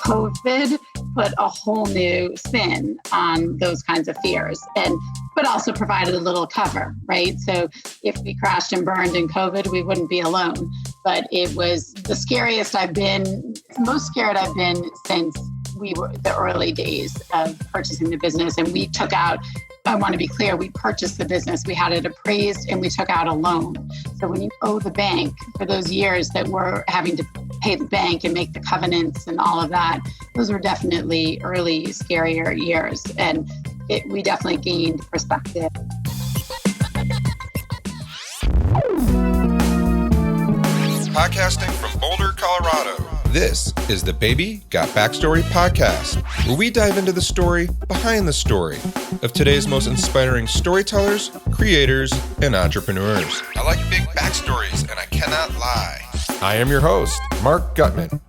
COVID put a whole new spin on those kinds of fears, but also provided a little cover, right? So if we crashed and burned in COVID, we wouldn't be alone. But it was the most scared I've been since we were the early days of purchasing the business. And we took out, I want to be clear, we purchased the business, we had it appraised, and we took out a loan. So when you owe the bank for those years that we're having to pay the bank and make the covenants and all of that, those were definitely early, scarier years. And we definitely gained perspective. Podcasting from Boulder, Colorado. This is the Baby Got Backstory podcast, where we dive into the story behind the story of today's most inspiring storytellers, creators, and entrepreneurs. I like big backstories, and I cannot lie. I am your host, Mark Gutman.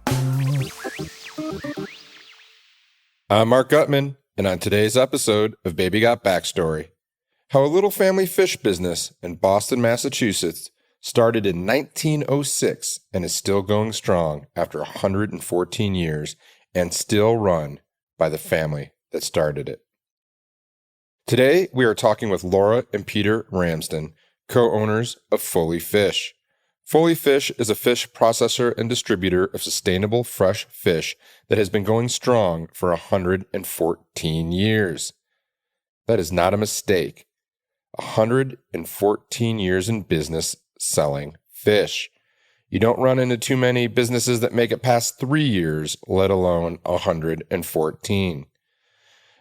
I'm Mark Gutman, and on today's episode of Baby Got Backstory, how a little family fish business in Boston, Massachusetts started in 1906 and is still going strong after 114 years and still run by the family that started it. Today, we are talking with Laura and Peter Ramsden, co-owners of Foley Fish. Foley Fish is a fish processor and distributor of sustainable fresh fish that has been going strong for 114 years. That is not a mistake. 114 years in business selling fish. You don't run into too many businesses that make it past 3 years, let alone 114.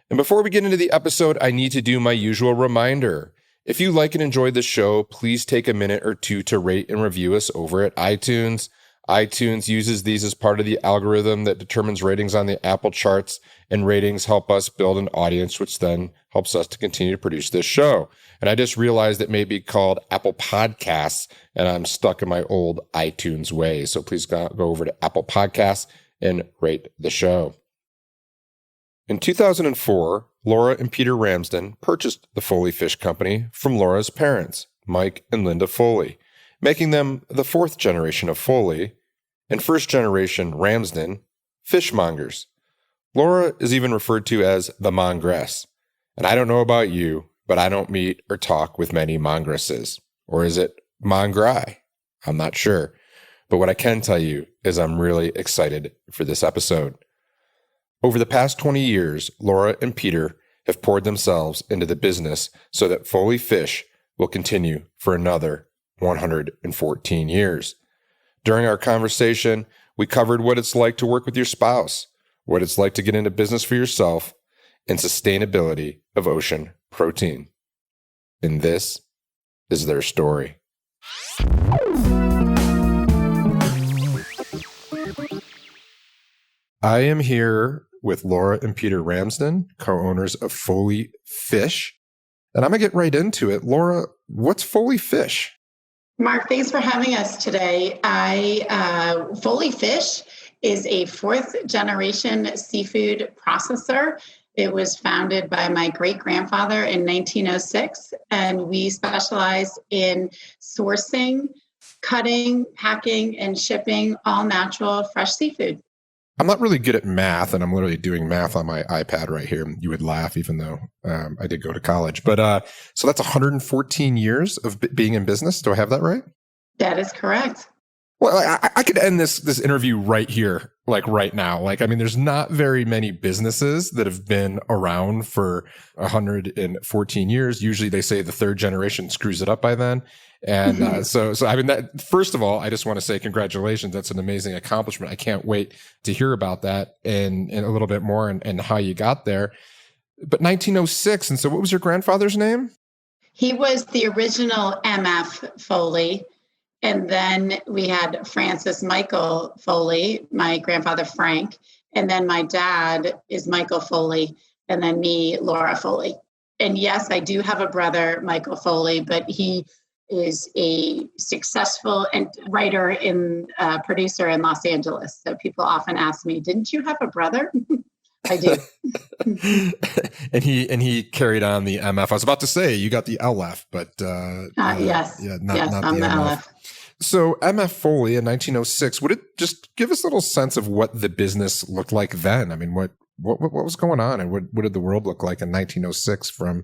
And before we get into the episode, I need to do my usual reminder. If you like and enjoy the show, please take a minute or two to rate and review us over at iTunes. iTunes uses these as part of the algorithm that determines ratings on the Apple charts, and ratings help us build an audience, which then helps us to continue to produce this show. And I just realized it may be called Apple Podcasts, and I'm stuck in my old iTunes way. So please go over to Apple Podcasts and rate the show. In 2004, Laura and Peter Ramsden purchased the Foley Fish Company from Laura's parents, Mike and Linda Foley, making them the fourth generation of Foley and first generation Ramsden fishmongers. Laura is even referred to as the mongress. And I don't know about you, but I don't meet or talk with many mongresses. Or is it mongrai? I'm not sure. But what I can tell you is I'm really excited for this episode. Over the past 20 years, Laura and Peter have poured themselves into the business so that Foley Fish will continue for another 114 years. During our conversation, we covered what it's like to work with your spouse, what it's like to get into business for yourself, and sustainability of ocean protein. And this is their story. I am here with Laura and Peter Ramsden, co-owners of Foley Fish. And I'm going to get right into it. Laura, what's Foley Fish? Mark, thanks for having us today. Foley Fish is a fourth generation seafood processor. It was founded by my great-grandfather in 1906, and we specialize in sourcing, cutting, packing, and shipping all natural fresh seafood. I'm not really good at math, and I'm literally doing math on my iPad right here. You would laugh, even though I did go to college. But so that's 114 years of being in business. Do I have that right? That is correct. Well, I could end this interview right here, like right now. Like, I mean, there's not very many businesses that have been around for 114 years. Usually they say the third generation screws it up by then. And so I mean, that, first of all, I just want to say congratulations. That's an amazing accomplishment. I can't wait to hear about that and a little bit more and how you got there. But 1906. And so what was your grandfather's name? He was the original MF Foley. And then we had Francis Michael Foley, my grandfather Frank. And then my dad is Michael Foley. And then me, Laura Foley. And yes, I do have a brother, Michael Foley, but he is a successful writer and producer in Los Angeles. So people often ask me, didn't you have a brother? I do. and he carried on the MF. I was about to say you got the LF, but yes, not I'm the the MF. LF. So MF Foley in 1906, would it just give us a little sense of what the business looked like then? I mean, what was going on, and what did the world look like in 1906 from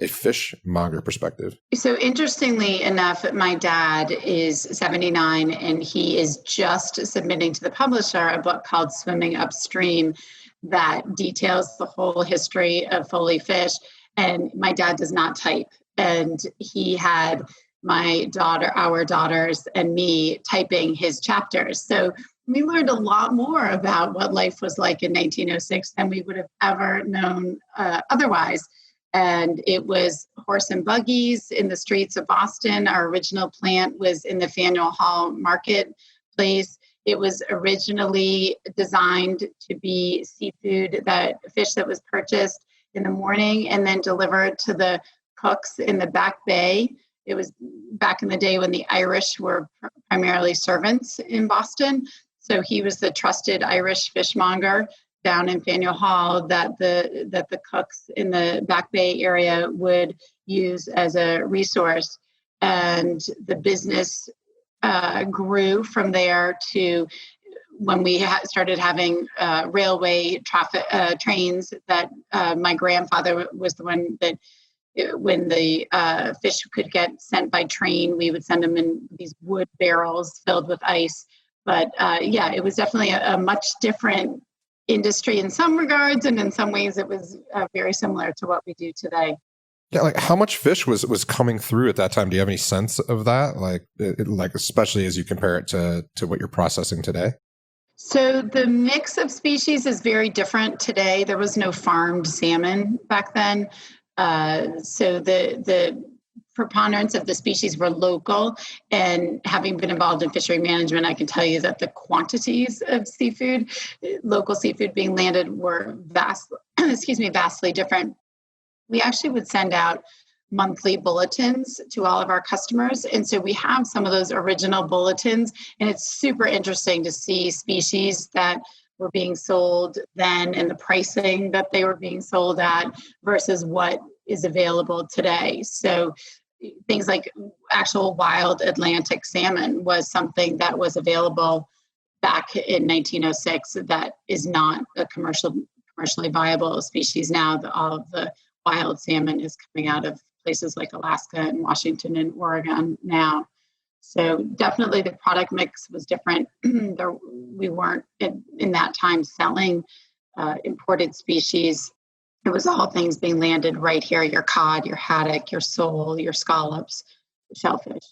a fishmonger perspective? So interestingly enough, my dad is 79 and he is just submitting to the publisher a book called Swimming Upstream that details the whole history of Foley Fish. And my dad does not type. And he had our daughters, and me typing his chapters. So we learned a lot more about what life was like in 1906 than we would have ever known otherwise. And it was horse and buggies in the streets of Boston. Our original plant was in the Faneuil Hall marketplace. It was originally designed to be seafood, fish that was purchased in the morning and then delivered to the cooks in the Back Bay. It was back in the day when the Irish were primarily servants in Boston. So he was the trusted Irish fishmonger down in Faneuil Hall that the cooks in the Back Bay area would use as a resource. And the business grew from there to when we started having railway traffic trains that my grandfather was the one that when the fish could get sent by train, we would send them in these wood barrels filled with ice. But it was definitely a much different industry in some regards, and in some ways it was very similar to what we do today. Yeah, like how much fish was coming through at that time? Do you have any sense of that? Like especially as you compare it to what you're processing today? So the mix of species is very different today. There was no farmed salmon back then. So the preponderance of the species were local, and having been involved in fishery management, I can tell you that the quantities of seafood, local seafood being landed, were vastly different. We actually would send out monthly bulletins to all of our customers. And so we have some of those original bulletins, and it's super interesting to see species that were being sold then and the pricing that they were being sold at versus what is available today. So things like actual wild Atlantic salmon was something that was available back in 1906 that is not a commercially viable species now. All of the wild salmon is coming out of places like Alaska and Washington and Oregon now. So definitely the product mix was different. We weren't in that time selling imported species. It was all things being landed right here, your cod, your haddock, your sole, your scallops, shellfish.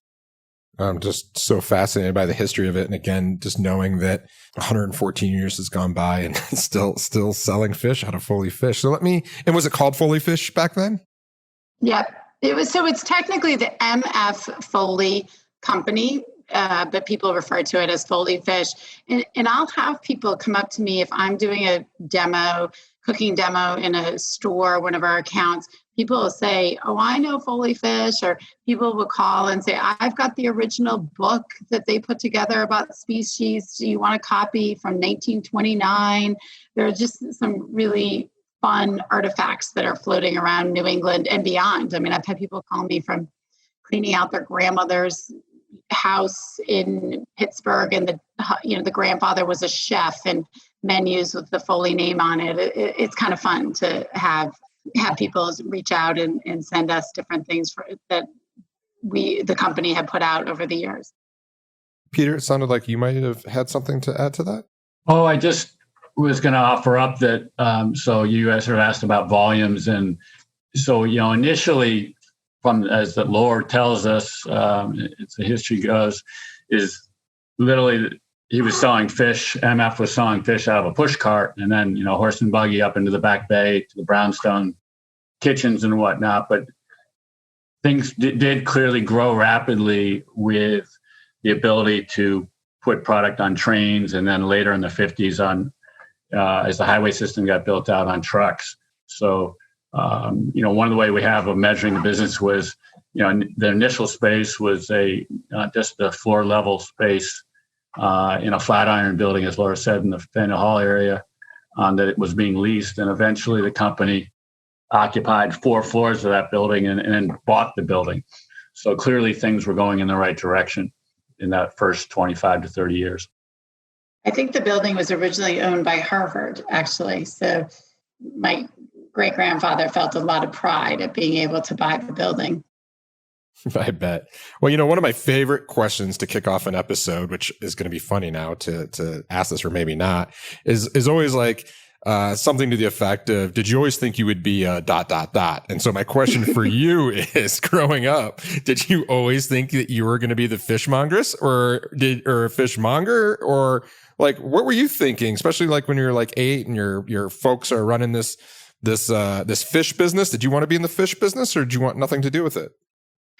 I'm just so fascinated by the history of it. And again, just knowing that 114 years has gone by and still selling fish out of Foley Fish. And was it called Foley Fish back then? Yep. It's technically the MF Foley company, but people refer to it as Foley Fish. And I'll have people come up to me if I'm doing a cooking demo in a store, one of our accounts. People will say, "Oh, I know Foley Fish," or people will call and say, "I've got the original book that they put together about species. Do you want a copy from 1929? There are just some really fun artifacts that are floating around New England and beyond. I mean, I've had people call me from cleaning out their grandmother's house in Pittsburgh, and the grandfather was a chef, and menus with the Foley name on it. It's kind of fun to have people reach out and send us different things that the company had put out over the years. Peter, it sounded like you might have had something to add to that. Oh, I just was going to offer up that. So you guys have asked about volumes, and so initially, as the lore tells us, it's the history goes, is literally he was selling fish. MF was selling fish out of a push cart, and then horse and buggy up into the Back Bay to the brownstone kitchens and whatnot. But things did clearly grow rapidly with the ability to put product on trains, and then later in the 50s on as the highway system got built out, on trucks. So one of the ways we have of measuring the business was the initial space was just a floor level space in a Flatiron building, as Laura said, in the Faneuil Hall area, that it was being leased. And eventually the company occupied 4 floors of that building and bought the building. So clearly things were going in the right direction. in that first 25 to 30 years. I think the building was originally owned by Harvard, actually. So my great-grandfather felt a lot of pride at being able to buy the building. I bet. Well, one of my favorite questions to kick off an episode, which is going to be funny now to ask this or maybe not, is always like something to the effect of, did you always think you would be a ... And so my question for you is, growing up, did you always think that you were going to be the fishmongress or a fishmonger, or like, what were you thinking? Especially like when you're like 8 and your folks are running this fish business. Did you want to be in the fish business, or did you want nothing to do with it?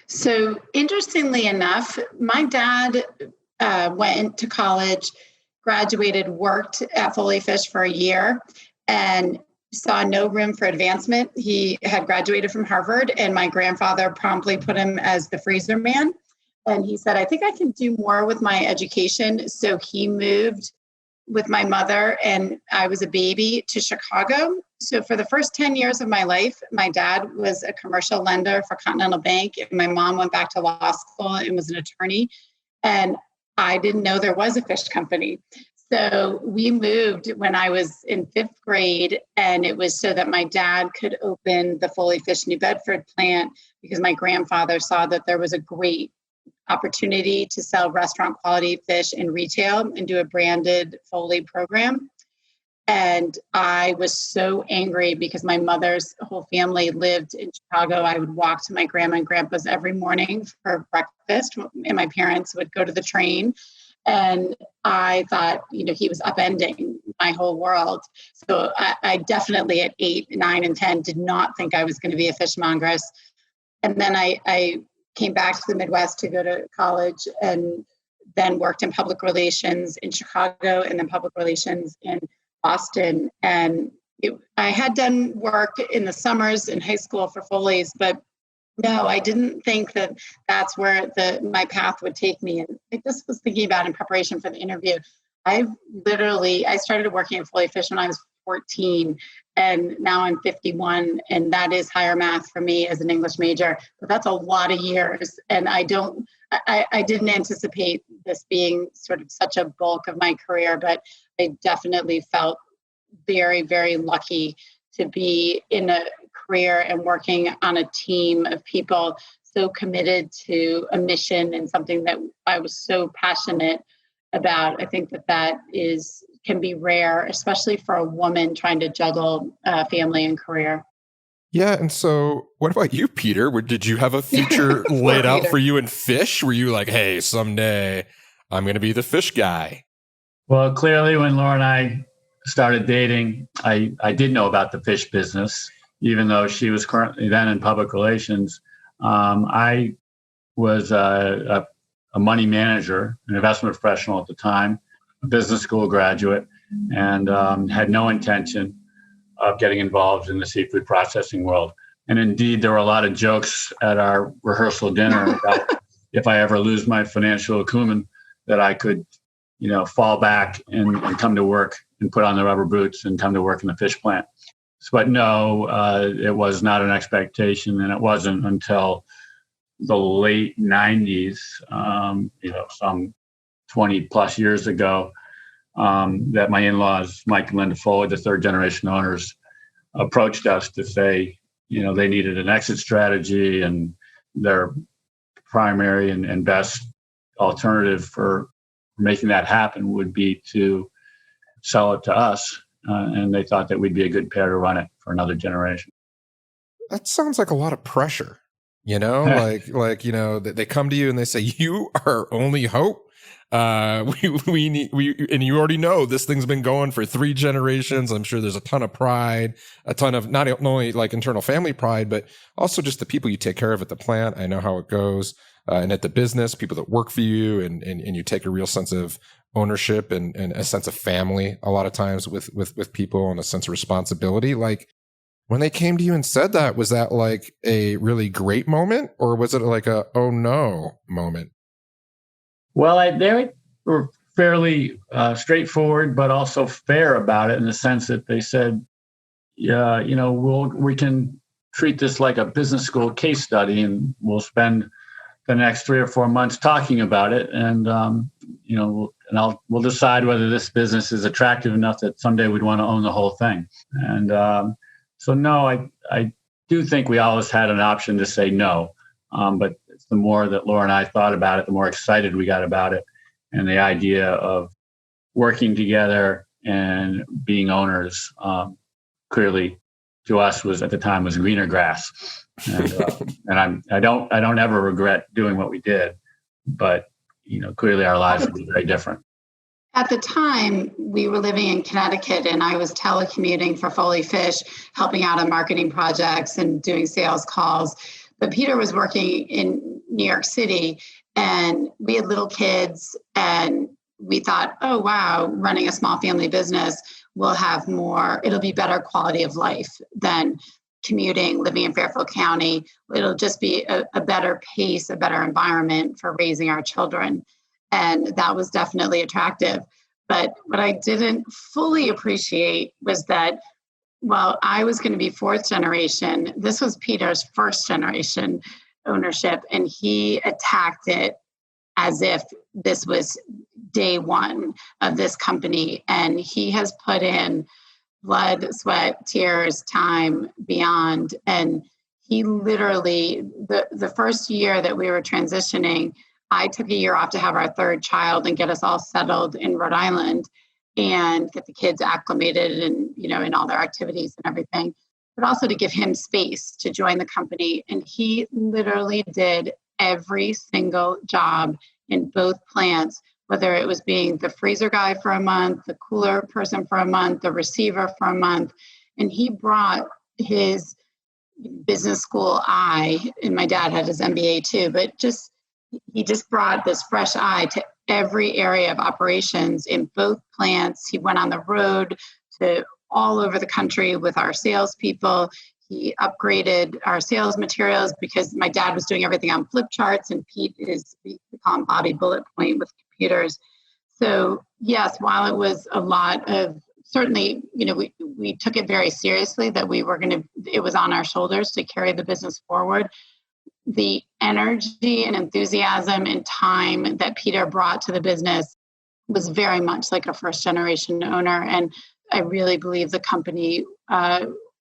So interestingly enough, my dad went to college, graduated, worked at Foley Fish for a year, and saw no room for advancement. He had graduated from Harvard, and my grandfather promptly put him as the freezer man. And he said, I think I can do more with my education. So he moved with my mother, and I was a baby, to Chicago. So for the first 10 years of my life, my dad was a commercial lender for Continental Bank. And my mom went back to law school and was an attorney. And I didn't know there was a fish company. So we moved when I was in 5th grade, and it was so that my dad could open the Foley Fish New Bedford plant, because my grandfather saw that there was a great opportunity to sell restaurant quality fish in retail and do a branded Foley program. And I was so angry because my mother's whole family lived in Chicago. I would walk to my grandma and grandpa's every morning for breakfast, and my parents would go to the train. And I thought, he was upending my whole world. So I definitely at 8, 9, and 10 did not think I was going to be a fishmongress. And then I came back to the Midwest to go to college, and then worked in public relations in Chicago, and then public relations in Boston. And I had done work in the summers in high school for Foley's, but no, I didn't think that that's where my path would take me. And I just was thinking about in preparation for the interview. I started working at Foley Fish when I was 14, and now I'm 51, and that is higher math for me as an English major, but that's a lot of years. And I didn't anticipate this being sort of such a bulk of my career, but I definitely felt very, very lucky to be in a career and working on a team of people so committed to a mission and something that I was so passionate about. I think that can be rare, especially for a woman trying to juggle family and career. Yeah. And so what about you, Peter? Did you have a future laid out for you in fish? Were you like, hey, someday I'm going to be the fish guy? Well, clearly when Laura and I started dating, I did know about the fish business, even though she was currently then in public relations. I was a money manager, an investment professional at the time, a business school graduate, and had no intention of getting involved in the seafood processing world. And indeed, there were a lot of jokes at our rehearsal dinner about if I ever lose my financial acumen, that I could, fall back and come to work and put on the rubber boots and come to work in the fish plant. But no, it was not an expectation, and it wasn't until the late 90s, some 20 plus years ago, that my in-laws, Mike and Linda Foley, the third generation owners, approached us to say, they needed an exit strategy, and their primary and best alternative for making that happen would be to sell it to us. And they thought that we'd be a good pair to run it for another generation. That sounds like a lot of pressure, they come to you and they say, you are our only hope. We need, and you already know this thing's been going for 3 generations. I'm sure there's a ton of pride, a ton of not only like internal family pride, but also just the people you take care of at the plant. I know how it goes. And at the business, people that work for you, and you take a real sense of ownership and a sense of family a lot of times with people, and a sense of responsibility. Like, when they came to you and said that, was that like a really great moment, or was it like a, oh no moment? Well, they were fairly straightforward, but also fair about it, in the sense that they said, yeah, we can treat this like a business school case study, and we'll spend the next 3 or 4 months talking about it, and we'll decide whether this business is attractive enough that someday we'd want to own the whole thing. And so no, I do think we always had an option to say no, but it's the more that Laura and I thought about it, the more excited we got about it, and the idea of working together and being owners clearly to us was at the time was greener grass. And I don't ever regret doing what we did, but clearly our lives would be very different. At the time, we were living in Connecticut, and I was telecommuting for Foley Fish, helping out on marketing projects and doing sales calls. But Peter was working in New York City, and we had little kids, and we thought, oh, wow, running a small family business will have it'll be better quality of life than commuting, living in Fairfield County. It'll just be a better pace, a better environment for raising our children. And that was definitely attractive. But what I didn't fully appreciate was that, while I was going to be fourth generation, this was Peter's first generation ownership, and he attacked it as if this was day one of this company. And he has put in blood, sweat, tears, time beyond. And he literally, the first year that we were transitioning, I took a year off to have our third child and get us all settled in Rhode Island and get the kids acclimated and, in all their activities and everything, but also to give him space to join the company. And he literally did every single job in both plants, whether it was being the freezer guy for a month, the cooler person for a month, the receiver for a month. And he brought his business school eye, and my dad had his MBA too, but he just brought this fresh eye to every area of operations in both plants. He went on the road to all over the country with our salespeople. He upgraded our sales materials because my dad was doing everything on flip charts, and Pete we call him Bobby Bullet Point with computers. So yes, while it was a lot of, certainly, we took it very seriously that it was on our shoulders to carry the business forward. The energy and enthusiasm and time that Peter brought to the business was very much like a first generation owner. And I really believe the company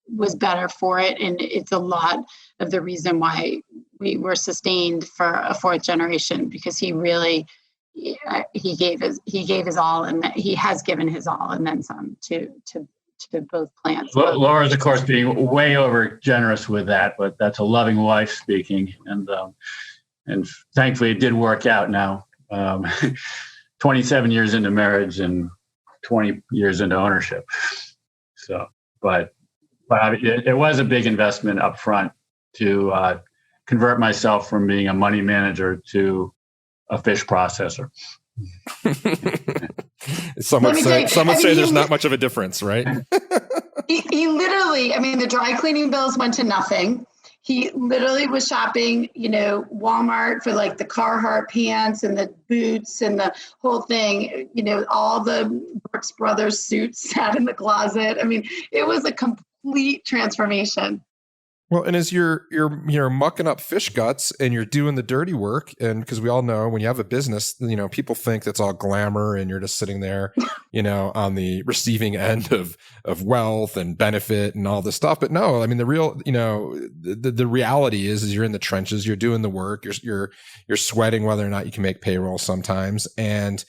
was better for it. And it's a lot of the reason why we were sustained for a fourth generation, because he really, he gave his all, and he has given his all and then some to both plants. Well, Laura's, of course, being way over generous with that, but that's a loving wife speaking. And thankfully it did work out now. 27 years into marriage and 20 years into ownership. So, but it was a big investment up front to convert myself from being a money manager to a fish processor. Some would say there's not much of a difference, right? he literally, the dry cleaning bills went to nothing. He literally was shopping, Walmart for like the Carhartt pants and the boots and the whole thing. All the Brooks Brothers suits sat in the closet. It was a complete transformation. Well, and as you're mucking up fish guts and you're doing the dirty work, and because we all know when you have a business, people think that's all glamour and you're just sitting there, on the receiving end of wealth and benefit and all this stuff. But no, the real, the reality is you're in the trenches, you're doing the work, you're sweating whether or not you can make payroll sometimes. And,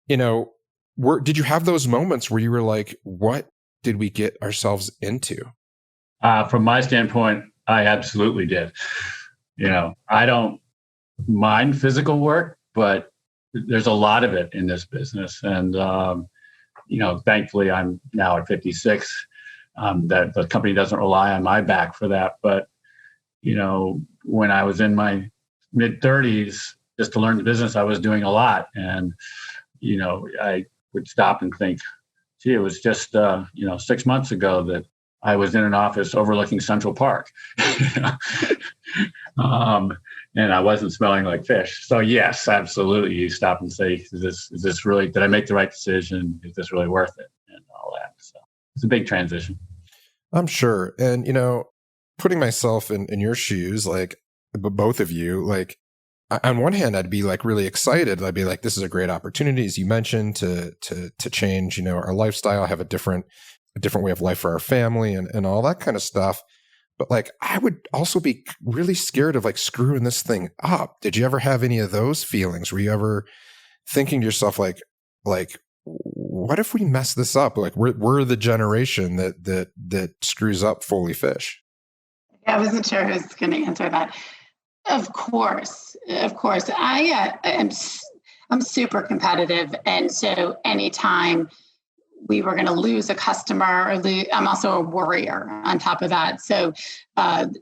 did you have those moments where you were like, what did we get ourselves into? From my standpoint, I absolutely did. I don't mind physical work, but there's a lot of it in this business. And, thankfully I'm now at 56, that the company doesn't rely on my back for that. But, when I was in my mid 30s, just to learn the business, I was doing a lot. And, I would stop and think, gee, it was just, 6 months ago that I was in an office overlooking Central Park, and I wasn't smelling like fish. So yes, absolutely. You stop and say, is this really, did I make the right decision? Is this really worth it? And all that. So it's a big transition. I'm sure. And, putting myself in your shoes, like both of you, like on one hand, I'd be like really excited. I'd be like, this is a great opportunity, as you mentioned, to change, our lifestyle, have a different way of life for our family and all that kind of stuff. But like, I would also be really scared of like screwing this thing up. Did you ever have any of those feelings? Were you ever thinking to yourself like, what if we mess this up? Like we're the generation that screws up Foley Fish. I wasn't sure who was going to answer that. Of course. I'm super competitive, and so anytime we were going to lose a customer I'm also a worrier on top of that. So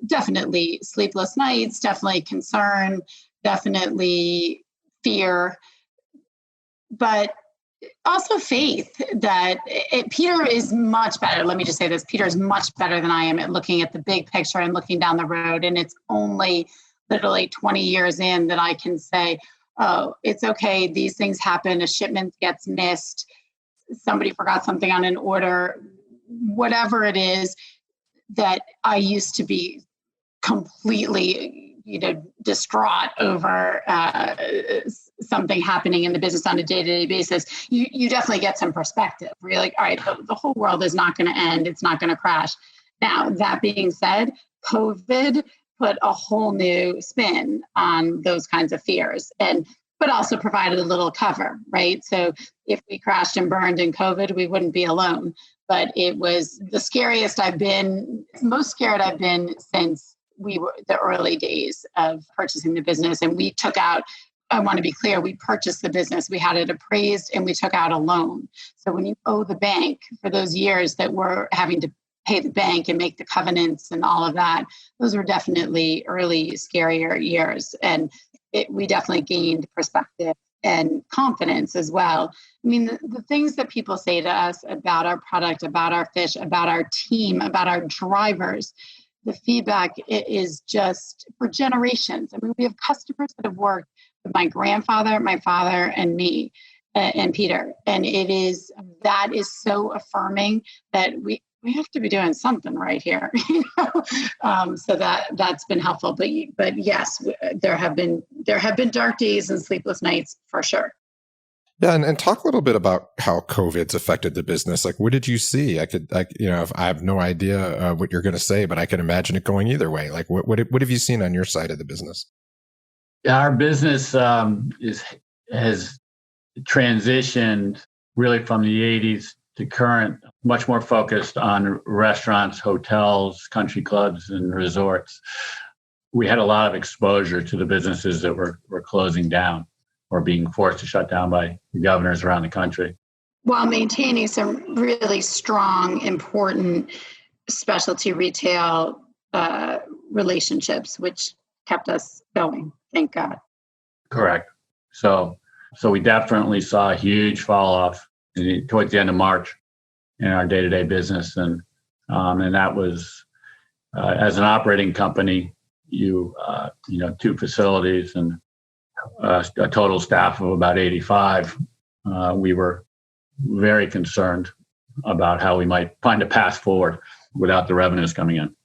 definitely sleepless nights, definitely concern, definitely fear, but also faith that Peter is much better. Let me just say this. Peter is much better than I am at looking at the big picture and looking down the road. And it's only literally 20 years in that I can say, oh, it's okay. These things happen. A shipment gets missed. Somebody forgot something on an order, whatever it is, that I used to be completely, distraught over something happening in the business on a day-to-day basis. You definitely get some perspective where you're like, all right, the whole world is not going to end. It's not going to crash. Now, that being said, COVID put a whole new spin on those kinds of fears, but also provided a little cover, right? So if we crashed and burned in COVID, we wouldn't be alone. But it was the most scared I've been since the early days of purchasing the business. And we took out, I want to be clear, we purchased the business, we had it appraised, and we took out a loan. So when you owe the bank for those years that we're having to pay the bank and make the covenants and all of that, those were definitely early, scarier years. And we definitely gained perspective and confidence as well. I mean, the things that people say to us about our product, about our fish, about our team, about our drivers, the feedback is just for generations. I mean, we have customers that have worked with my grandfather, my father, and me, and Peter. And that is so affirming that we have to be doing something right here, so that's been helpful. But yes, there have been dark days and sleepless nights for sure. Yeah, and talk a little bit about how COVID's affected the business. Like, what did you see? I have no idea what you're going to say, but I can imagine it going either way. Like, what have you seen on your side of the business? Yeah, our business has transitioned really from the 80s to current, much more focused on restaurants, hotels, country clubs, and resorts. We had a lot of exposure to the businesses that were closing down or being forced to shut down by the governors around the country, while maintaining some really strong, important specialty retail relationships, which kept us going. Thank God. Correct. So we definitely saw a huge fall off towards the end of March in our day-to-day business, and that was as an operating company, two facilities and a total staff of about 85. We were very concerned about how we might find a path forward without the revenues coming in.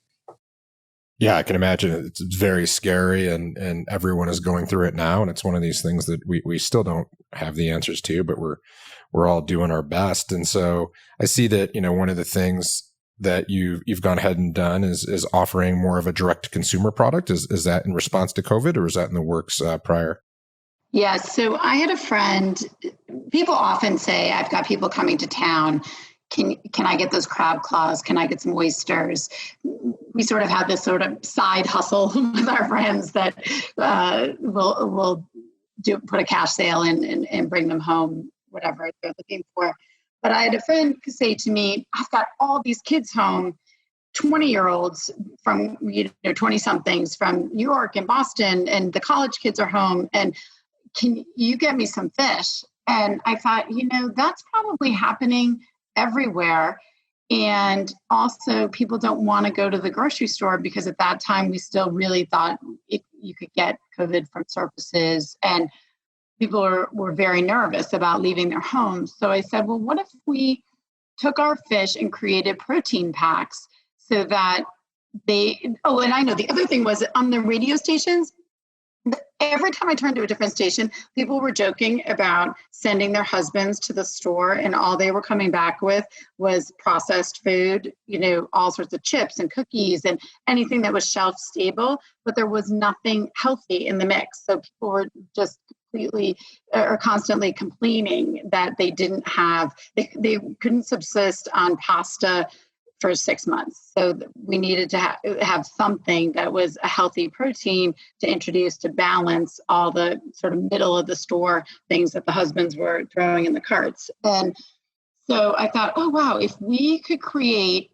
Yeah, I can imagine it's very scary, and everyone is going through it now. And it's one of these things that we still don't have the answers to, but we're all doing our best. And so I see that, one of the things that you've gone ahead and done is offering more of a direct to consumer product. Is that in response to COVID, or is that in the works prior? Yeah. So I had a friend, people often say, I've got people coming to town. Can I get those crab claws? Can I get some oysters? We sort of have this sort of side hustle with our friends that we'll put a cash sale in and bring them home, whatever they're looking for. But I had a friend say to me, I've got all these kids home, 20-year-olds from 20-somethings from New York and Boston, and the college kids are home. And can you get me some fish? And I thought, that's probably happening everywhere. And also people don't want to go to the grocery store because at that time we still really thought you could get COVID from surfaces, and people were very nervous about leaving their homes. So I said, well, what if we took our fish and created protein packs so that and I know the other thing was on the radio stations, Every time I turned to a different station, people were joking about sending their husbands to the store, and all they were coming back with was processed food, all sorts of chips and cookies and anything that was shelf stable, but there was nothing healthy in the mix. So people were just completely or constantly complaining that they didn't have, they couldn't subsist on pasta for 6 months. So we needed to have something that was a healthy protein to introduce to balance all the sort of middle of the store things that the husbands were throwing in the carts. And so I thought, oh, wow, if we could create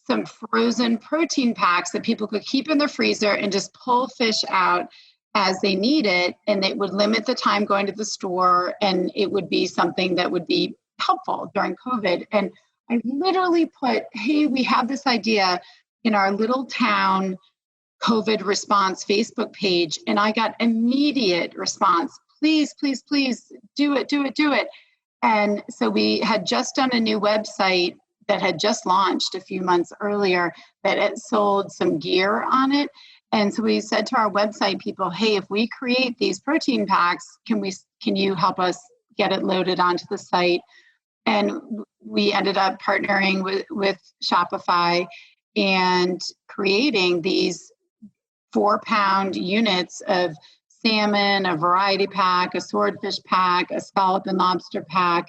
some frozen protein packs that people could keep in their freezer and just pull fish out as they need it, and it would limit the time going to the store, and it would be something that would be helpful during COVID. And I literally put, hey, we have this idea in our little town COVID response Facebook page, and I got immediate response. Please, please, please do it, do it, do it. And so we had just done a new website that had just launched a few months earlier that it sold some gear on it. And so we said to our website people, hey, if we create these protein packs, can you help us get it loaded onto the site? And we ended up partnering with Shopify and creating these 4-pound units of salmon, a variety pack, a swordfish pack, a scallop and lobster pack.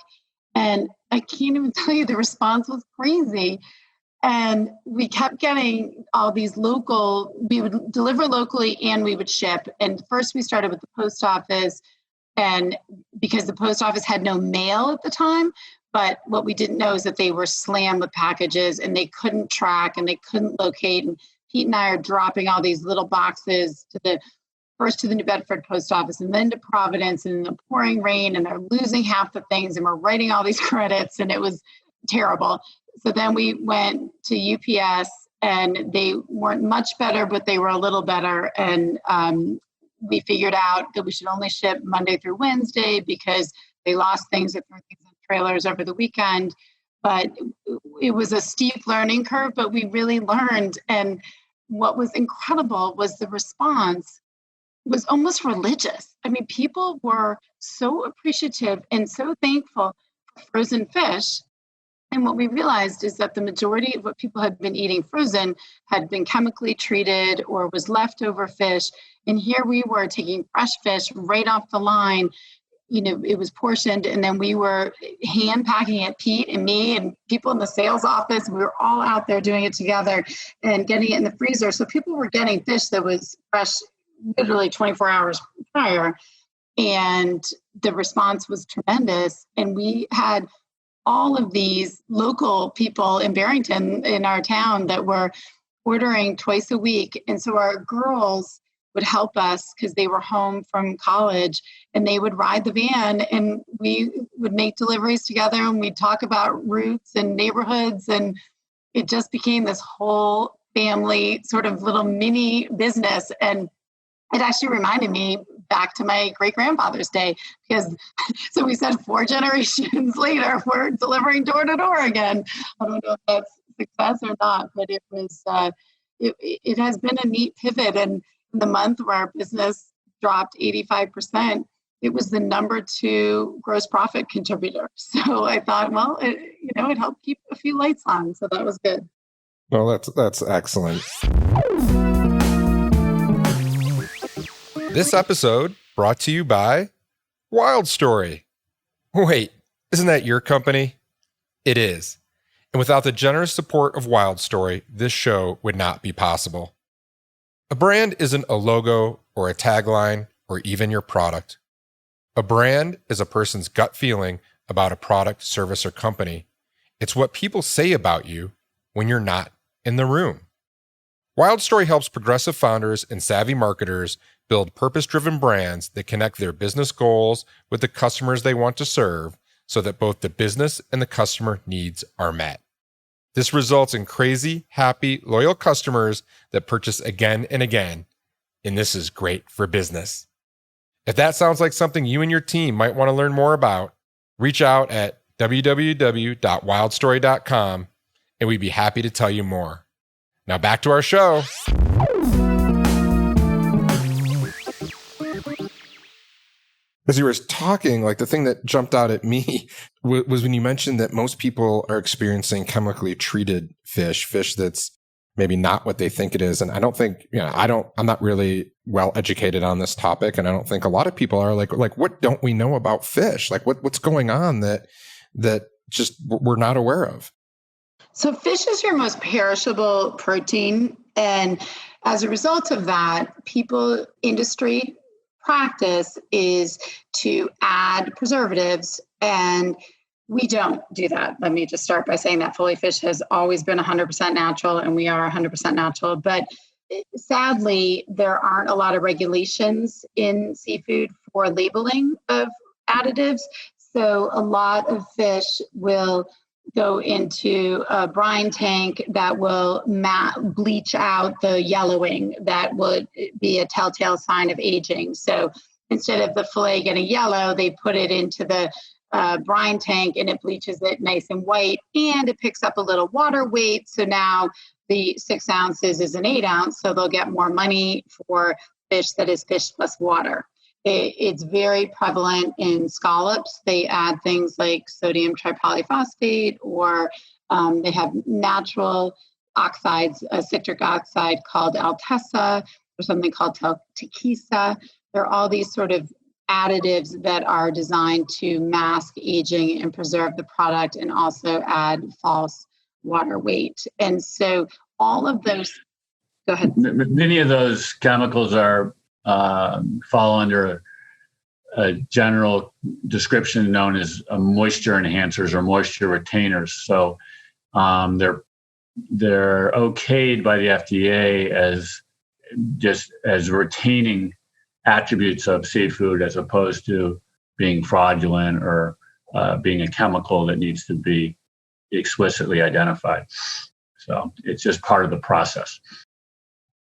And I can't even tell you, the response was crazy. And we kept getting all these we would deliver locally and we would ship. And first we started with the post office, and because the post office had no mail at the time, but what we didn't know is that they were slammed with packages and they couldn't track and they couldn't locate. And Pete and I are dropping all these little boxes first to the New Bedford post office and then to Providence, and in the pouring rain, and they're losing half the things, and we're writing all these credits, and it was terrible. So then we went to UPS, and they weren't much better, but they were a little better. And we figured out that we should only ship Monday through Wednesday because they lost things or threw things in trailers over the weekend. But it was a steep learning curve, but we really learned. And what was incredible was the response was almost religious. I mean, people were so appreciative and so thankful for frozen fish. And what we realized is that the majority of what people had been eating frozen had been chemically treated or was leftover fish. And here we were taking fresh fish right off the line. It was portioned, and then we were hand packing it, Pete and me and people in the sales office. We were all out there doing it together and getting it in the freezer. So people were getting fish that was fresh literally 24 hours prior. And the response was tremendous. And we had all of these local people in Barrington, in our town, that were ordering twice a week. And so our girls would help us because they were home from college, and they would ride the van, and we would make deliveries together, and we'd talk about routes and neighborhoods. And it just became this whole family sort of little mini business. And it actually reminded me back to my great-grandfather's day, because so we said 4 generations later, we're delivering door to door again. I don't know if that's success or not, but it was, it has been a neat pivot. And in the month where our business dropped 85%, it was the number 2 gross profit contributor. So I thought, well, it helped keep a few lights on. So that was good. Well, that's excellent. This episode brought to you by Wild Story. Wait, isn't that your company? It is. And without the generous support of Wild Story, this show would not be possible. A brand isn't a logo or a tagline or even your product. A brand is a person's gut feeling about a product, service, or company. It's what people say about you when you're not in the room. Wild Story helps progressive founders and savvy marketers build purpose-driven brands that connect their business goals with the customers they want to serve so that both the business and the customer needs are met. This results in crazy, happy, loyal customers that purchase again and again, and this is great for business. If that sounds like something you and your team might want to learn more about, reach out at www.wildstory.com, and we'd be happy to tell you more. Now back to our show. As you were talking, like the thing that jumped out at me was when you mentioned that most people are experiencing chemically treated fish that's maybe not what they think it is. And I don't think, I'm not really well educated on this topic. And I don't think a lot of people are like, what don't we know about fish? Like what's going on that just we're not aware of? So fish is your most perishable protein. And as a result of that, industry practice is to add preservatives, and we don't do that. Let me just start by saying that Foley Fish has always been 100% natural, and we are 100% natural. But sadly, there aren't a lot of regulations in seafood for labeling of additives. So a lot of fish will go into a brine tank that will bleach out the yellowing that would be a telltale sign of aging. So instead of the fillet getting yellow, they put it into the brine tank and it bleaches it nice and white, and it picks up a little water weight. So now the 6 ounces is an 8 ounce. So they'll get more money for fish that is fish plus water. It's very prevalent in scallops. They add things like sodium tripolyphosphate, or they have natural oxides, a citric oxide called Altessa, or something called Takisa. There are all these sort of additives that are designed to mask aging and preserve the product, and also add false water weight. And so all of those, go ahead. Many of those chemicals fall under a general description known as moisture enhancers or moisture retainers. So they're okayed by the FDA as retaining attributes of seafood, as opposed to being fraudulent or being a chemical that needs to be explicitly identified. So it's just part of the process.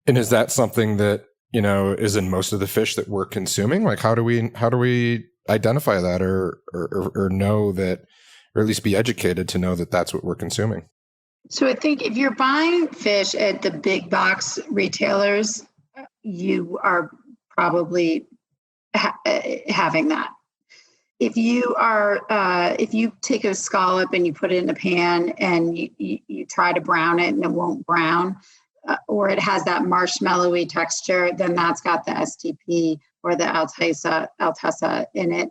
And is that something that is in most of the fish that we're consuming? Like, how do we identify that or know that, or at least be educated to know that that's what we're consuming? So I think if you're buying fish at the big box retailers, you are probably having that. If you take a scallop and you put it in a pan and you try to brown it and it won't brown, or it has that marshmallowy texture, then that's got the STP or the Altessa in it.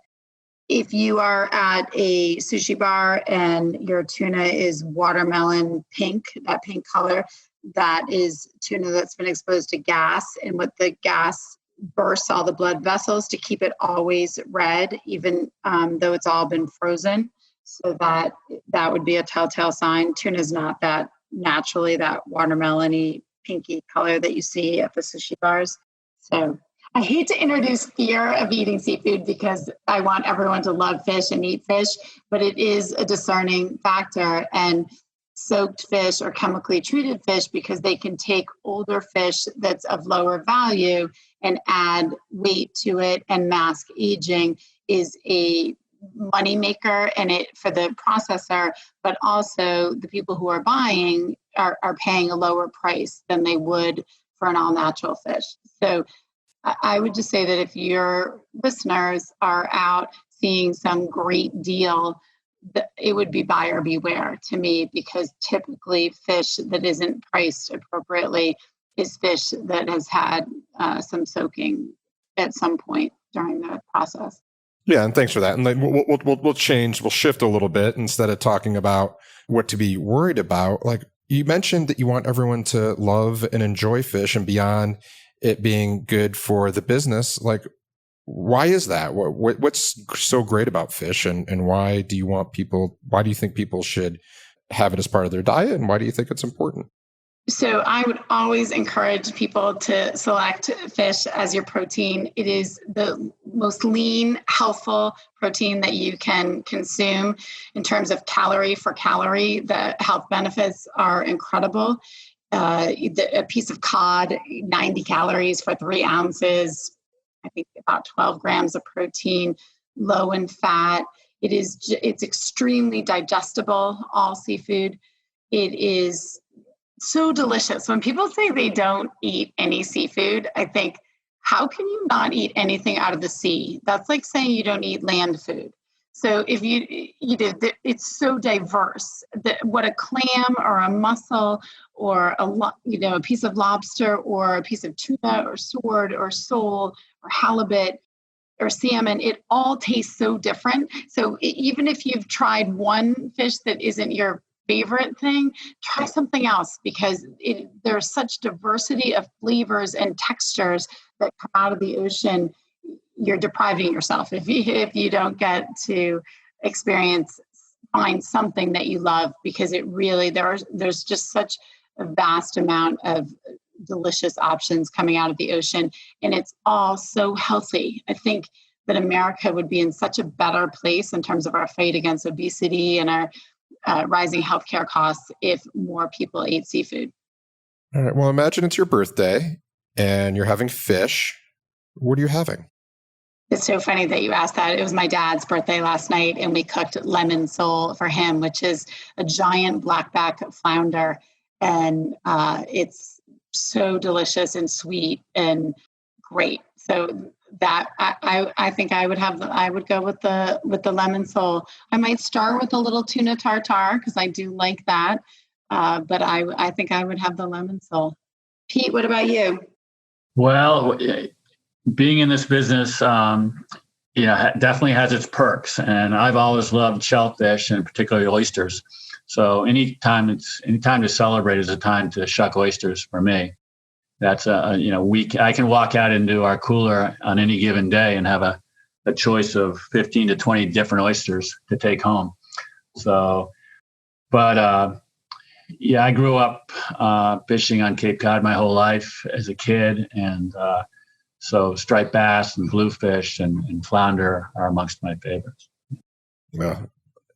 If you are at a sushi bar and your tuna is watermelon pink, that pink color, that is tuna that's been exposed to gas, and with the gas bursts all the blood vessels to keep it always red, even though it's all been frozen. So that would be a telltale sign. Tuna is not that naturally that watermelon-y pinky color that you see at the sushi bars. So I hate to introduce fear of eating seafood because I want everyone to love fish and eat fish, but it is a discerning factor. And soaked fish or chemically treated fish, because they can take older fish that's of lower value and add weight to it and mask aging, is a moneymaker and it for the processor, but also the people who are buying are paying a lower price than they would for an all-natural fish. So I would just say that if your listeners are out seeing some great deal, it would be buyer beware to me, because typically fish that isn't priced appropriately is fish that has had some soaking at some point during the process. Yeah, and thanks for that. And we'll shift a little bit. Instead of talking about what to be worried about, like you mentioned that you want everyone to love and enjoy fish, and beyond it being good for the business, like why is that? What's so great about fish, and why do you think people should have it as part of their diet, and why do you think it's important? So I would always encourage people to select fish as your protein. It is the most lean, healthful protein that you can consume. In terms of calorie for calorie, the health benefits are incredible. A piece of cod, 90 calories for 3 ounces, I think about 12 grams of protein, low in fat. It's extremely digestible, all seafood. It is so delicious. When people say they don't eat any seafood, I think, how can you not eat anything out of the sea? That's like saying you don't eat land food. So if it's so diverse that what a clam or a mussel or a piece of lobster or a piece of tuna or sword or sole or halibut or salmon, it all tastes so different. So even if you've tried one fish that isn't your favorite thing, try something else, because there's such diversity of flavors and textures that come out of the ocean. You're depriving yourself if you don't get to find something that you love, because it really there's just such a vast amount of delicious options coming out of the ocean, and it's all so healthy. I think that America would be in such a better place in terms of our fight against obesity and our rising healthcare costs if more people ate seafood. All right. Well, imagine it's your birthday and you're having fish. What are you having? It's so funny that you asked that. It was my dad's birthday last night, and we cooked lemon sole for him, which is a giant blackback flounder. And it's so delicious and sweet and great. So that I think I would go with the lemon sole. I might start with a little tuna tartare because I do like that. But I think I would have the lemon sole. Pete, what about you? Well, being in this business, definitely has its perks. And I've always loved shellfish and particularly oysters. So anytime to celebrate is a time to shuck oysters for me. That's I can walk out into our cooler on any given day and have a choice of 15 to 20 different oysters to take home. So, but I grew up fishing on Cape Cod my whole life as a kid, and so striped bass and bluefish and flounder are amongst my favorites. Well,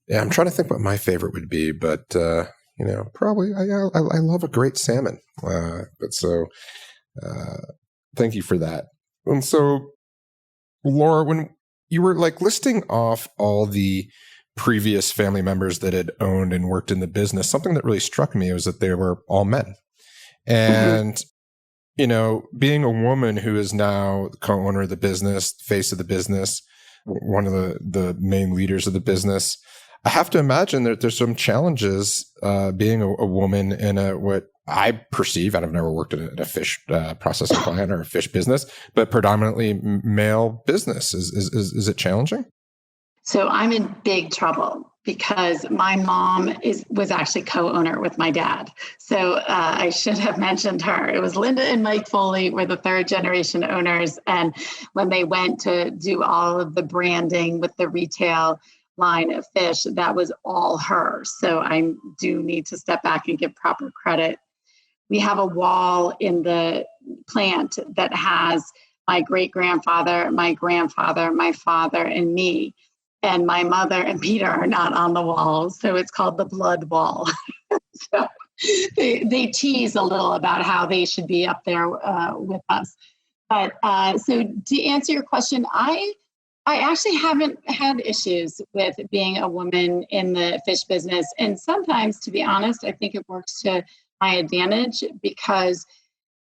yeah, I'm trying to think what my favorite would be, but probably I love a great salmon. Thank you for that. And so, Laura, when you were listing off all the previous family members that had owned and worked in the business, something that really struck me was that they were all men. And, being a woman who is now the co-owner of the business, face of the business, one of the main leaders of the business, I have to imagine that there's some challenges being a woman in what I perceive, and I've never worked in a fish processing plant or a fish business, but predominantly male business. Is it challenging? So I'm in big trouble because my mom was actually co-owner with my dad. So I should have mentioned her. It was Linda and Mike Foley were the third generation owners. And when they went to do all of the branding with the retail line of fish, that was all her. So I do need to step back and give proper credit. We have a wall in the plant that has my great-grandfather, my grandfather, my father, and me. And my mother and Peter are not on the wall. So it's called the blood wall. So they tease a little about how they should be up there with us. But so to answer your question, I actually haven't had issues with being a woman in the fish business. And sometimes, to be honest, I think it works to my advantage, because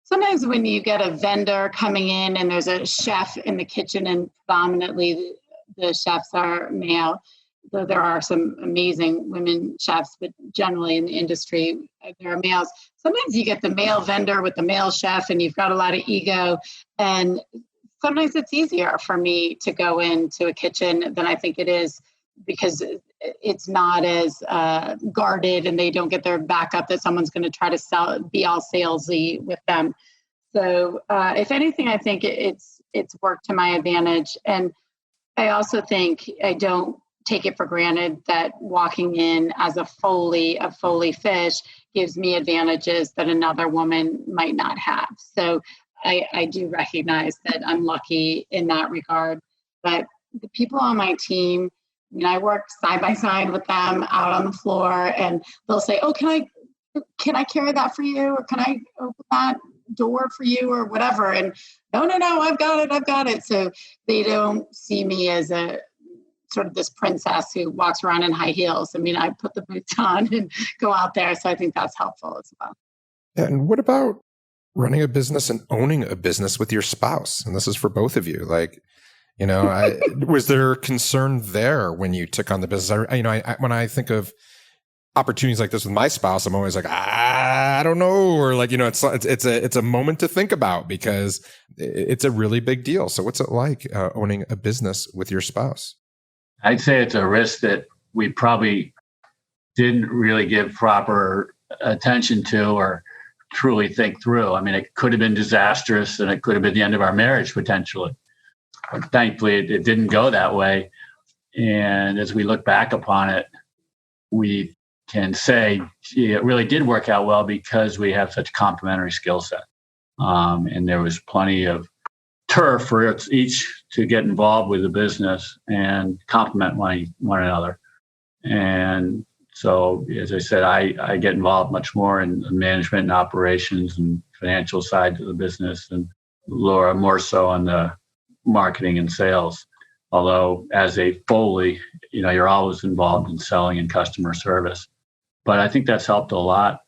sometimes when you get a vendor coming in and there's a chef in the kitchen, and predominantly the chefs are male, though there are some amazing women chefs, but generally in the industry, there are males. Sometimes you get the male vendor with the male chef and you've got a lot of ego. And sometimes it's easier for me to go into a kitchen than I think it is, because it's not as guarded and they don't get their back up that someone's going to try to be all salesy with them. So if anything, I think it's worked to my advantage. And I also think I don't take it for granted that walking in as a Foley Fish gives me advantages that another woman might not have. So I do recognize that I'm lucky in that regard. But the people on my team, I work side by side with them out on the floor, and they'll say, "Oh, can I carry that for you? Or can I open that door for you?" or whatever. And no, I've got it. So they don't see me as a sort of this princess who walks around in high heels. I put the boots on and go out there. So I think that's helpful as well. And what about running a business and owning a business with your spouse? And this is for both of you. Like, was there concern there when you took on the business? When I think of opportunities like this with my spouse, I'm always like, I don't know. Or like, it's a moment to think about because it's a really big deal. So what's it like owning a business with your spouse? I'd say it's a risk that we probably didn't really give proper attention to or truly think through. I mean, it could have been disastrous and it could have been the end of our marriage potentially. But thankfully, it didn't go that way. And as we look back upon it, we can say, gee, it really did work out well because we have such complementary skill set. And there was plenty of turf for each to get involved with the business and complement one another. And so, as I said, I get involved much more in management and operations and financial side of the business, and Laura more so on the marketing and sales. Although as a Foley, you're always involved in selling and customer service. But I think that's helped a lot.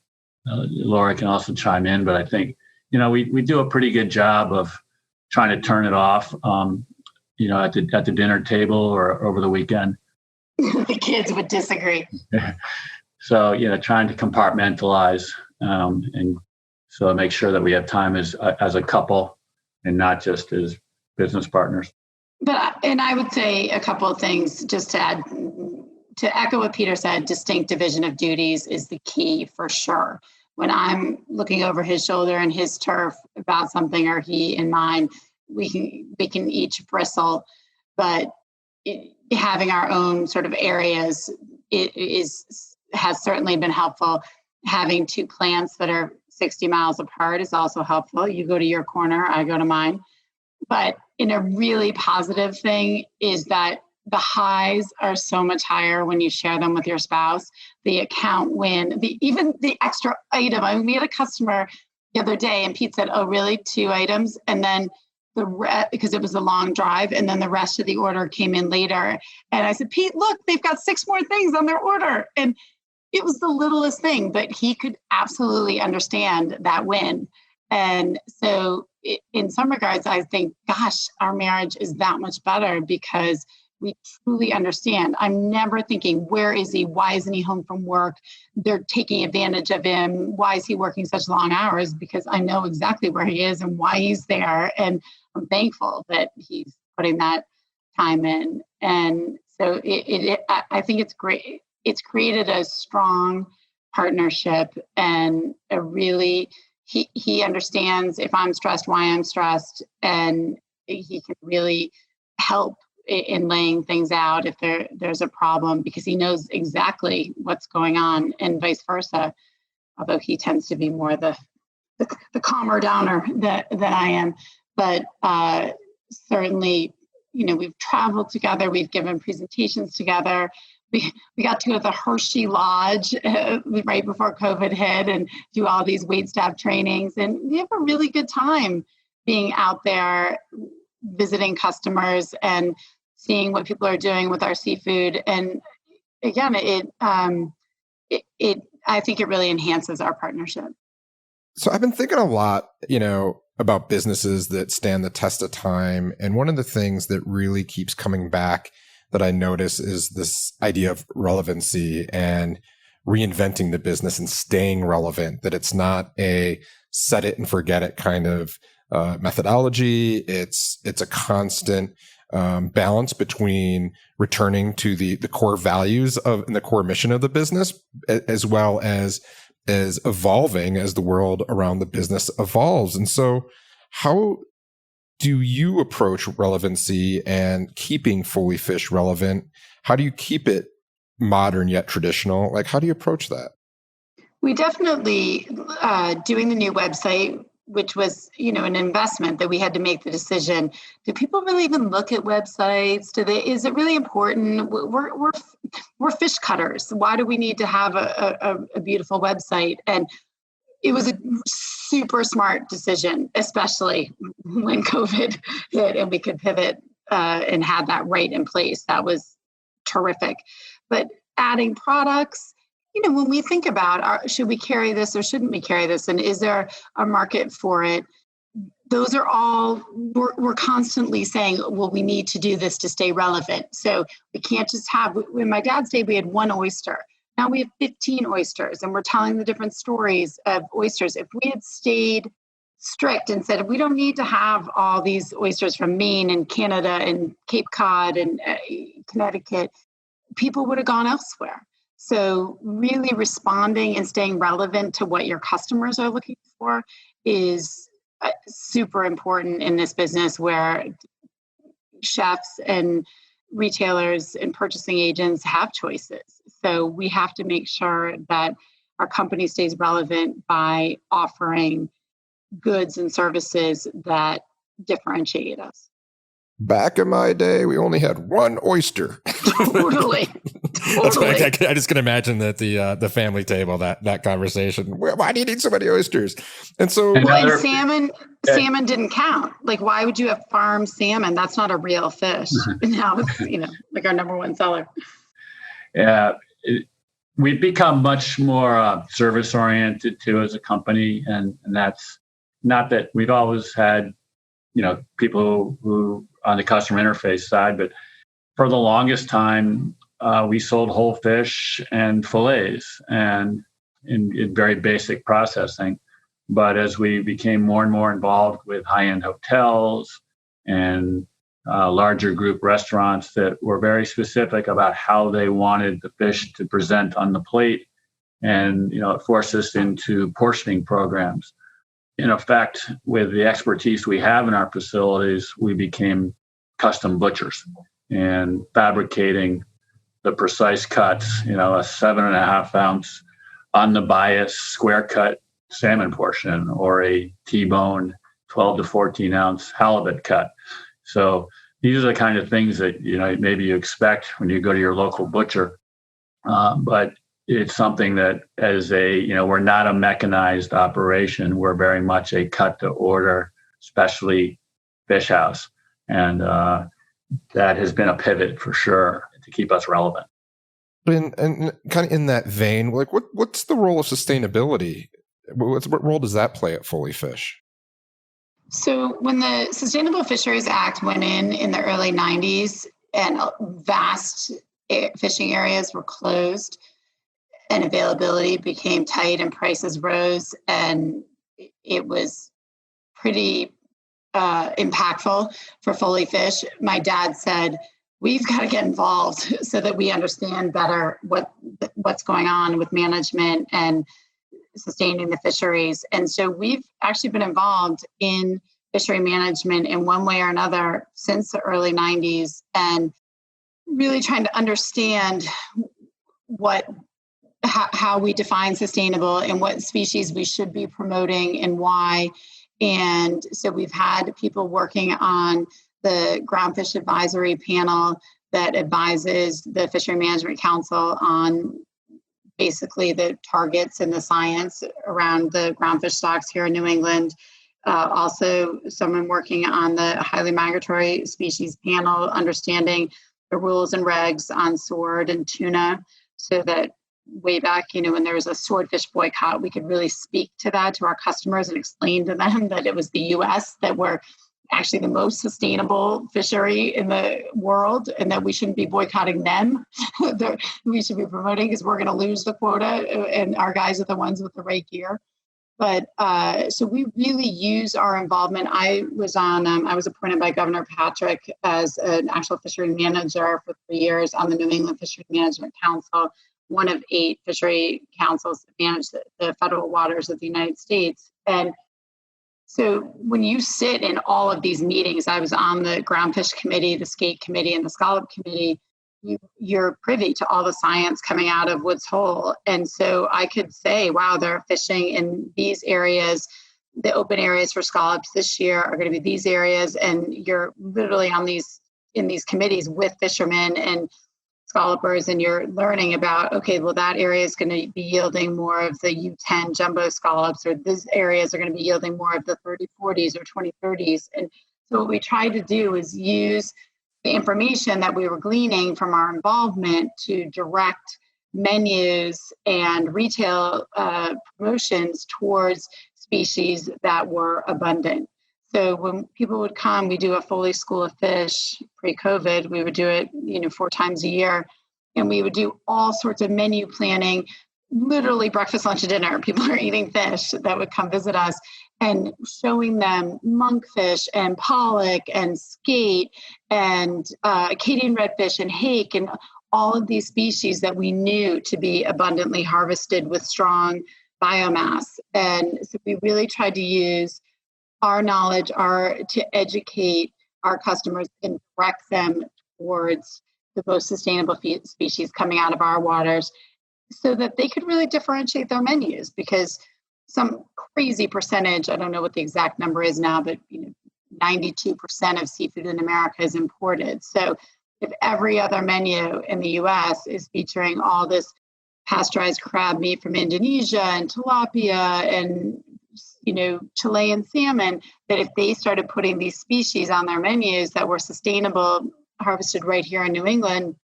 Laura can also chime in, but I think, we do a pretty good job of trying to turn it off, at the dinner table or over the weekend. The kids would disagree. So, trying to compartmentalize and so make sure that we have time as a couple and not just as business partners. And I would say a couple of things just to add, to echo what Peter said. Distinct division of duties is the key for sure. When I'm looking over his shoulder and his turf about something, or he and mine, we can each bristle, but having our own sort of areas has certainly been helpful. Having two plants that are 60 miles apart is also helpful. You go to your corner, I go to mine. But in a really positive thing is that the highs are so much higher when you share them with your spouse. The account win, even the extra item. I mean, we had a customer the other day and Pete said, "Oh, really? 2 items?" And then because it was a long drive, and then the rest of the order came in later. And I said, "Pete, look, they've got 6 more things on their order." And it was the littlest thing, but he could absolutely understand that win. And so in some regards, I think, gosh, our marriage is that much better because we truly understand. I'm never thinking, where is he? Why isn't he home from work? They're taking advantage of him. Why is he working such long hours? Because I know exactly where he is and why he's there. And I'm thankful that he's putting that time in. And so I think it's great. It's created a strong partnership and a really, he understands if I'm stressed, why I'm stressed, and he can really help in laying things out if there's a problem, because he knows exactly what's going on, and vice versa. Although he tends to be more the calmer downer that I am, but certainly, we've traveled together, we've given presentations together. We got to go to the Hershey Lodge right before COVID hit and do all these wait staff trainings, and we have a really good time being out there visiting customers and seeing what people are doing with our seafood. And again, I think it really enhances our partnership. So I've been thinking a lot, about businesses that stand the test of time. And one of the things that really keeps coming back that I notice is this idea of relevancy and reinventing the business and staying relevant, that it's not a set it and forget it kind of methodology. It's a constant balance between returning to the core values and the core mission of the business, as well as evolving as the world around the business evolves. And so how do you approach relevancy and keeping Foley Fish relevant? How do you keep it modern yet traditional? Like, how do you approach that? We definitely, doing the new website, which was, an investment that we had to make the decision. Do people really even look at websites? Is it really important? We're fish cutters. Why do we need to have a beautiful website? And it was a super smart decision, especially when COVID hit and we could pivot and had that right in place. That was terrific. But adding products, when we think about should we carry this or shouldn't we carry this, and is there a market for it? Those are all, we're constantly saying, well, we need to do this to stay relevant. So we can't just when my dad's day, we had one oyster. Now we have 15 oysters, and we're telling the different stories of oysters. If we had stayed strict and said, we don't need to have all these oysters from Maine and Canada and Cape Cod and Connecticut, people would have gone elsewhere. So really responding and staying relevant to what your customers are looking for is super important in this business, where chefs and retailers and purchasing agents have choices. So we have to make sure that our company stays relevant by offering goods and services that differentiate us. Back in my day, we only had one oyster. Totally. That's right. I just can imagine that the family table, that conversation. Why do you need so many oysters? And so salmon didn't count. Like, why would you have farmed salmon? That's not a real fish. Now it's like our number one seller. Yeah, we've become much more service oriented too as a company, and that's not that we've always had people who on the customer interface side, but for the longest time, we sold whole fish and fillets and in very basic processing. But as we became more and more involved with high-end hotels and larger group restaurants that were very specific about how they wanted the fish to present on the plate, and it forced us into portioning programs. In effect, with the expertise we have in our facilities, we became custom butchers and fabricating the precise cuts, a 7.5 ounce on the bias square cut salmon portion, or a T-bone 12 to 14 ounce halibut cut. So these are the kind of things that, maybe you expect when you go to your local butcher. But it's something that as we're not a mechanized operation. We're very much a cut to order, specialty fish house. And that has been a pivot for sure to keep us relevant. And kind of in that vein, like what's the role of sustainability? What role does that play at Foley Fish? So when the Sustainable Fisheries Act went in the early 90s, and vast fishing areas were closed, and availability became tight and prices rose, and it was pretty impactful for Foley Fish. My dad said, we've got to get involved so that we understand better what's going on with management and sustaining the fisheries. And so we've actually been involved in fishery management in one way or another since the early 90s, and really trying to understand how we define sustainable and what species we should be promoting and why. And so we've had people working on the Groundfish Advisory Panel that advises the Fishery Management Council on basically the targets and the science around the groundfish stocks here in New England. Also, someone working on the highly migratory species panel, understanding the rules and regs on sword and tuna, so that way back, when there was a swordfish boycott, we could really speak to that to our customers and explain to them that it was the U.S. that were actually the most sustainable fishery in the world, and that we shouldn't be boycotting them. That we should be promoting, because we're going to lose the quota, and our guys are the ones with the right gear. But so we really use our involvement. I was appointed by Governor Patrick as an actual fishery manager for 3 years on the New England Fishery Management Council, one of 8 fishery councils that manage the federal waters of the United States. And so when you sit in all of these meetings, I was on the Groundfish Committee, the Skate Committee, and the Scallop Committee, you're privy to all the science coming out of Woods Hole. And so I could say, wow, they're fishing in these areas. The open areas for scallops this year are going to be these areas. And you're literally in these committees with fishermen and scallopers, and you're learning about, okay, well, that area is going to be yielding more of the U10 jumbo scallops, or these areas are going to be yielding more of the 3040s or 2030s. And so what we tried to do is use the information that we were gleaning from our involvement to direct menus and retail promotions towards species that were abundant. So when people would come, we do a Foley School of Fish pre-COVID. We would do it, 4 times a year. And we would do all sorts of menu planning, literally breakfast, lunch, and dinner. People are eating fish that would come visit us and showing them monkfish and pollock and skate and Acadian redfish and hake and all of these species that we knew to be abundantly harvested with strong biomass. And so we really tried to use our knowledge to educate our customers and direct them towards the most sustainable species coming out of our waters so that they could really differentiate their menus, because some crazy percentage, I don't know what the exact number is now, but 92% of seafood in America is imported. So if every other menu in the US is featuring all this pasteurized crab meat from Indonesia and tilapia and Chilean salmon, that if they started putting these species on their menus that were sustainable, harvested right here in New England,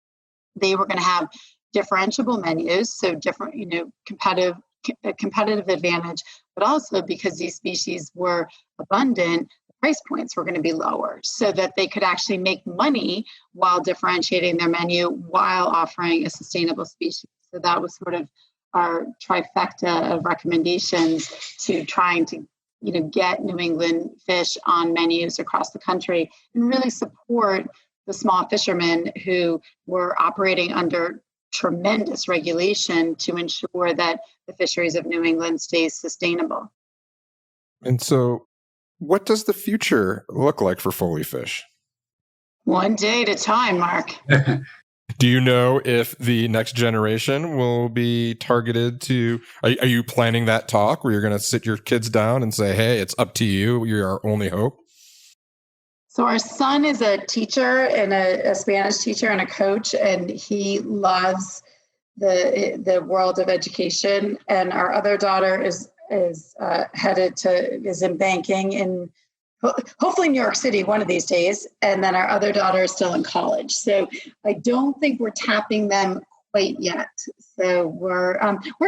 they were going to have differentiable menus, so different, competitive advantage, but also because these species were abundant, the price points were going to be lower so that they could actually make money while differentiating their menu while offering a sustainable species. So that was sort of our trifecta of recommendations to trying to get New England fish on menus across the country and really support the small fishermen who were operating under tremendous regulation to ensure that the fisheries of New England stays sustainable. And so what does the future look like for Foley Fish? One day at a time, Mark. Do you know if the next generation will be targeted to, are you planning that talk where you're going to sit your kids down and say, hey, it's up to you, you're our only hope? So our son is a teacher and a Spanish teacher and a coach, and he loves the world of education. And our other daughter is in banking in hopefully New York City one of these days. And then our other daughter is still in college. So I don't think we're tapping them quite yet. So we're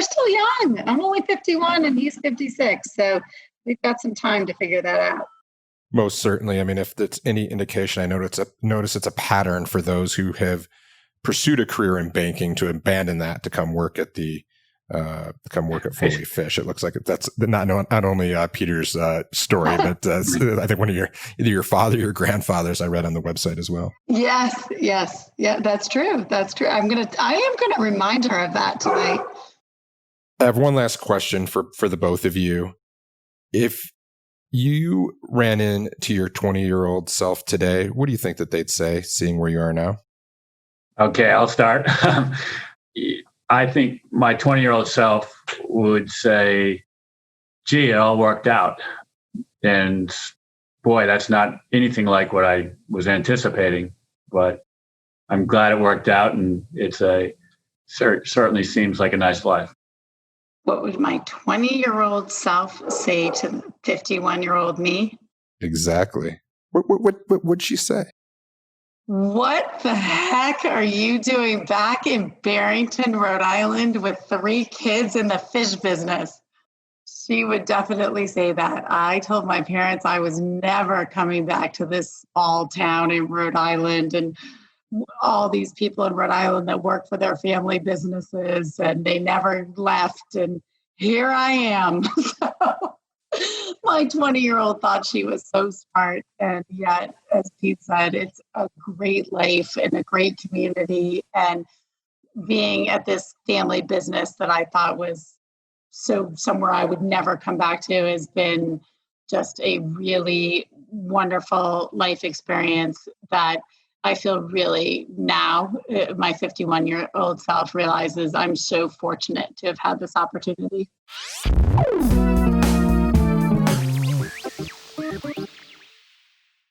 still young. I'm only 51 and he's 56. So we've got some time to figure that out. Most certainly. I mean, if it's any indication, I notice it's a pattern for those who have pursued a career in banking to abandon that to come work at Foley Fish. It looks like that's not only Peter's story, but I think one of either your father or your grandfathers I read on the website as well. Yes. Yeah, that's true. I am gonna remind her of that tonight. I have one last question for the both of you. If you ran into your 20-year-old self today, what do you think that they'd say, seeing where you are now? Okay, I'll start. I think my 20-year-old self would say, gee, it all worked out. And boy, that's not anything like what I was anticipating, but I'm glad it worked out. And it's certainly seems like a nice life. What would my 20-year-old self say to 51-year-old me? Exactly. What would she say? What the heck are you doing back in Barrington, Rhode Island with 3 kids in the fish business? She would definitely say that. I told my parents I was never coming back to this small town in Rhode Island and all these people in Rhode Island that work for their family businesses, and they never left. And here I am. So my 20-year-old thought she was so smart. And yet, as Pete said, it's a great life and a great community. And being at this family business that I thought was so somewhere I would never come back to has been just a really wonderful life experience that I feel really now, my 51-year-old self realizes I'm so fortunate to have had this opportunity.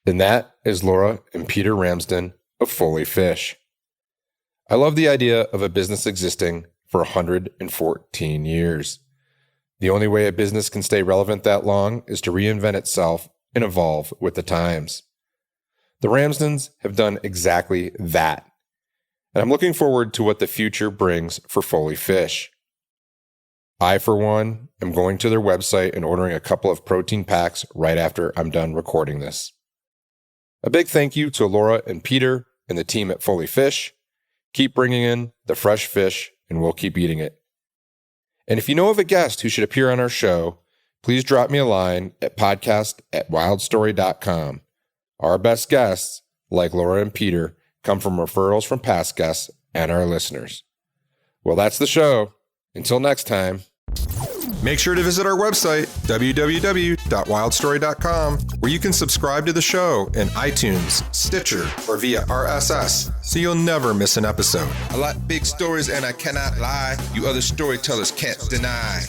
And that is Laura and Peter Ramsden of Foley Fish. I love the idea of a business existing for 114 years. The only way a business can stay relevant that long is to reinvent itself and evolve with the times. The Ramsdens have done exactly that. and I'm looking forward to what the future brings for Foley Fish. I, for one, am going to their website and ordering a couple of protein packs right after I'm done recording this. A big thank you to Laura and Peter and the team at Foley Fish. Keep bringing in the fresh fish, and we'll keep eating it. And if you know of a guest who should appear on our show, please drop me a line at podcast@wildstory.com. Our best guests, like Laura and Peter, come from referrals from past guests and our listeners. Well, that's the show. Until next time. Make sure to visit our website, www.wildstory.com, where you can subscribe to the show in iTunes, Stitcher, or via RSS, so you'll never miss an episode. I like big stories and I cannot lie. You other storytellers can't deny.